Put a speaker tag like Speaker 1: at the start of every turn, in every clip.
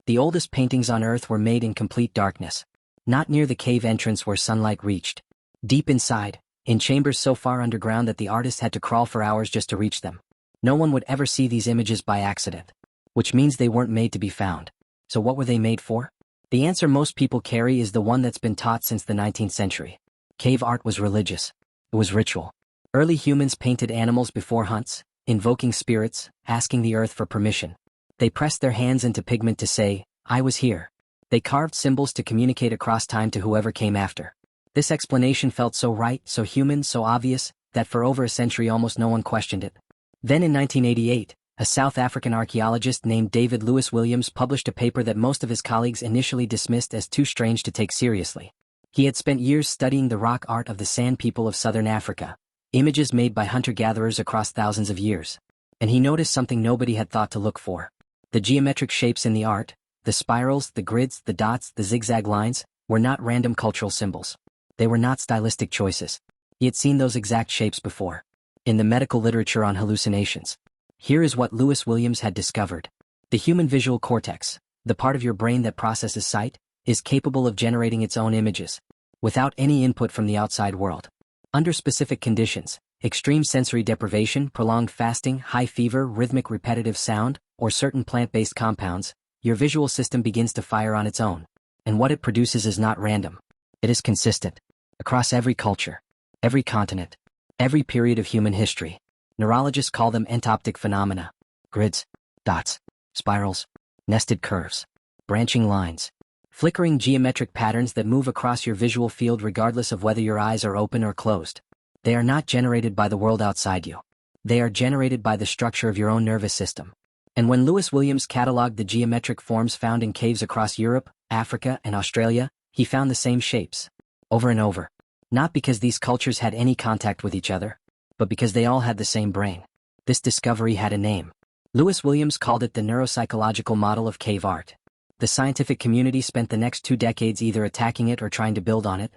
Speaker 1: The oldest paintings on Earth were made in complete darkness. Not near the cave entrance where sunlight reached. Deep inside, in chambers so far underground that the artist had to crawl for hours just to reach them. No one would ever see these images by accident. Which means they weren't made to be found. So what were they made for? The answer most people carry is the one that's been taught since the 19th century. Cave art was religious. It was ritual. Early humans painted animals before hunts, invoking spirits, asking the earth for permission. They pressed their hands into pigment to say, "I was here." They carved symbols to communicate across time to whoever came after. This explanation felt so right, so human, so obvious, that for over a century almost no one questioned it. Then in 1988, a South African archaeologist named David Lewis Williams published a paper that most of his colleagues initially dismissed as too strange to take seriously. He had spent years studying the rock art of the San people of southern Africa, images made by hunter-gatherers across thousands of years. And he noticed something nobody had thought to look for. The geometric shapes in the art, the spirals, the grids, the dots, the zigzag lines, were not random cultural symbols. They were not stylistic choices. He had seen those exact shapes before. In the medical literature on hallucinations. Here is what Lewis Williams had discovered. The human visual cortex, the part of your brain that processes sight, is capable of generating its own images, without any input from the outside world. Under specific conditions, extreme sensory deprivation, prolonged fasting, high fever, rhythmic repetitive sound, or certain plant-based compounds, your visual system begins to fire on its own. And what it produces is not random. It is consistent. Across every culture, every continent, every period of human history. Neurologists call them entoptic phenomena. Grids, dots, spirals, nested curves, branching lines, flickering geometric patterns that move across your visual field regardless of whether your eyes are open or closed. They are not generated by the world outside you. They are generated by the structure of your own nervous system. And when Lewis Williams cataloged the geometric forms found in caves across Europe, Africa, and Australia, he found the same shapes, over and over. Not because these cultures had any contact with each other, but because they all had the same brain. This discovery had a name. Lewis Williams called it the neuropsychological model of cave art. The scientific community spent the next 2 decades either attacking it or trying to build on it.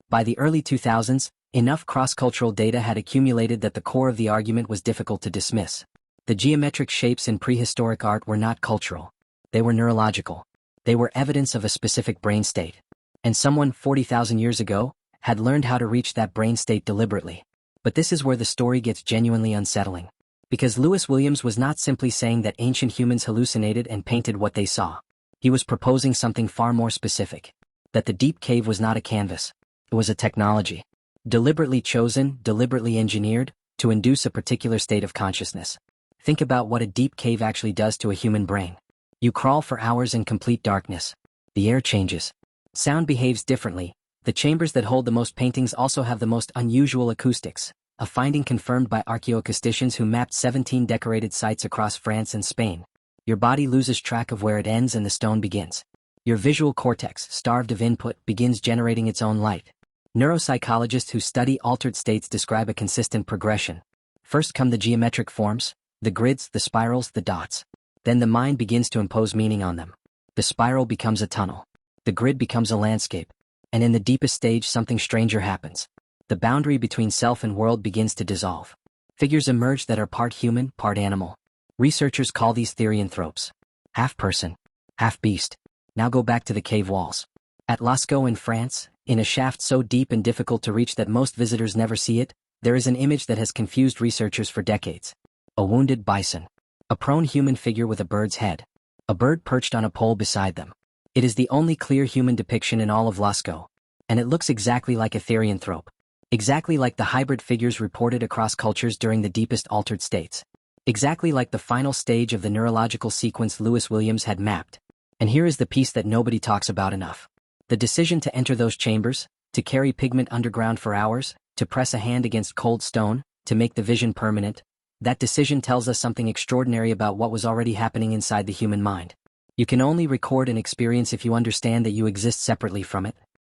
Speaker 1: By the early 2000s, enough cross-cultural data had accumulated that the core of the argument was difficult to dismiss. The geometric shapes in prehistoric art were not cultural. They were neurological. They were evidence of a specific brain state. And someone 40,000 years ago had learned how to reach that brain state deliberately. But this is where the story gets genuinely unsettling. Because Lewis Williams was not simply saying that ancient humans hallucinated and painted what they saw. He was proposing something far more specific. That the deep cave was not a canvas. It was a technology. Deliberately chosen, deliberately engineered, to induce a particular state of consciousness. Think about what a deep cave actually does to a human brain. You crawl for hours in complete darkness. The air changes. Sound behaves differently. The chambers that hold the most paintings also have the most unusual acoustics, a finding confirmed by archaeoacousticians who mapped 17 decorated sites across France and Spain. Your body loses track of where it ends and the stone begins. Your visual cortex, starved of input, begins generating its own light. Neuropsychologists who study altered states describe a consistent progression. First come the geometric forms, the grids, the spirals, the dots. Then the mind begins to impose meaning on them. The spiral becomes a tunnel. The grid becomes a landscape. And in the deepest stage something stranger happens. The boundary between self and world begins to dissolve. Figures emerge that are part human, part animal. Researchers call these therianthropes. Half person, half beast. Now go back to the cave walls. At Lascaux in France, in a shaft so deep and difficult to reach that most visitors never see it, there is an image that has confused researchers for decades. A wounded bison. A prone human figure with a bird's head. A bird perched on a pole beside them. It is the only clear human depiction in all of Lascaux. And it looks exactly like a therianthrope. Exactly like the hybrid figures reported across cultures during the deepest altered states. Exactly like the final stage of the neurological sequence Lewis Williams had mapped. And here is the piece that nobody talks about enough. The decision to enter those chambers, to carry pigment underground for hours, to press a hand against cold stone, to make the vision permanent, that decision tells us something extraordinary about what was already happening inside the human mind. You can only record an experience if you understand that you exist separately from it.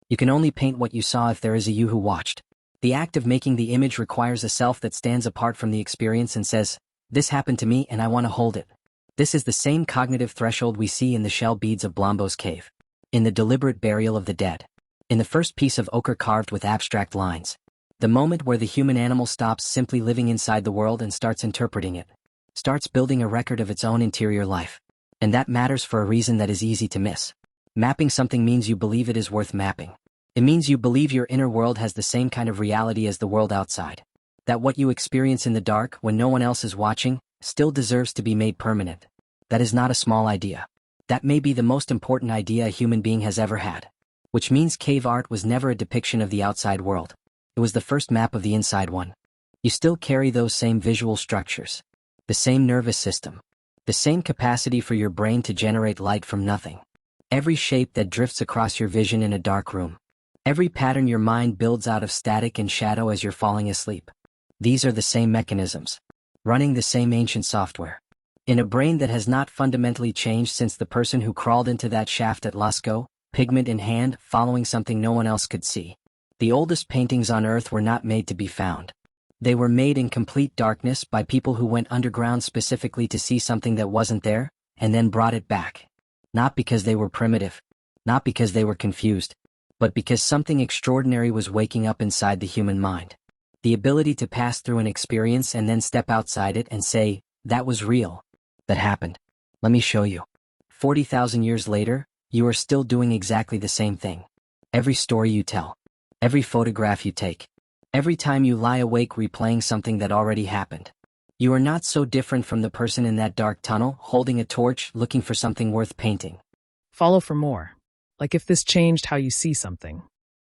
Speaker 1: You can only paint what you saw if there is a you who watched. The act of making the image requires a self that stands apart from the experience and says, "This happened to me and I want to hold it." This is the same cognitive threshold we see in the shell beads of Blombo's cave. In the deliberate burial of the dead. In the first piece of ochre carved with abstract lines. The moment where the human animal stops simply living inside the world and starts interpreting it. Starts building a record of its own interior life. And that matters for a reason that is easy to miss. Mapping something means you believe it is worth mapping. It means you believe your inner world has the same kind of reality as the world outside. That what you experience in the dark, when no one else is watching, still deserves to be made permanent. That is not a small idea. That may be the most important idea a human being has ever had. Which means cave art was never a depiction of the outside world. It was the first map of the inside one. You still carry those same visual structures. The same nervous system. The same capacity for your brain to generate light from nothing. Every shape that drifts across your vision in a dark room. Every pattern your mind builds out of static and shadow as you're falling asleep. These are the same mechanisms. Running the same ancient software. In a brain that has not fundamentally changed since the person who crawled into that shaft at Lascaux, pigment in hand, following something no one else could see. The oldest paintings on Earth were not made to be found. They were made in complete darkness by people who went underground specifically to see something that wasn't there, and then brought it back. Not because they were primitive. Not because they were confused. But because something extraordinary was waking up inside the human mind. The ability to pass through an experience and then step outside it and say, that was real. That happened. Let me show you. 40,000 years later, you are still doing exactly the same thing. Every story you tell. Every photograph you take. Every time you lie awake replaying something that already happened. You are not so different from the person in that dark tunnel, holding a torch, looking for something worth painting.
Speaker 2: Follow for more. Like if this changed how you see something.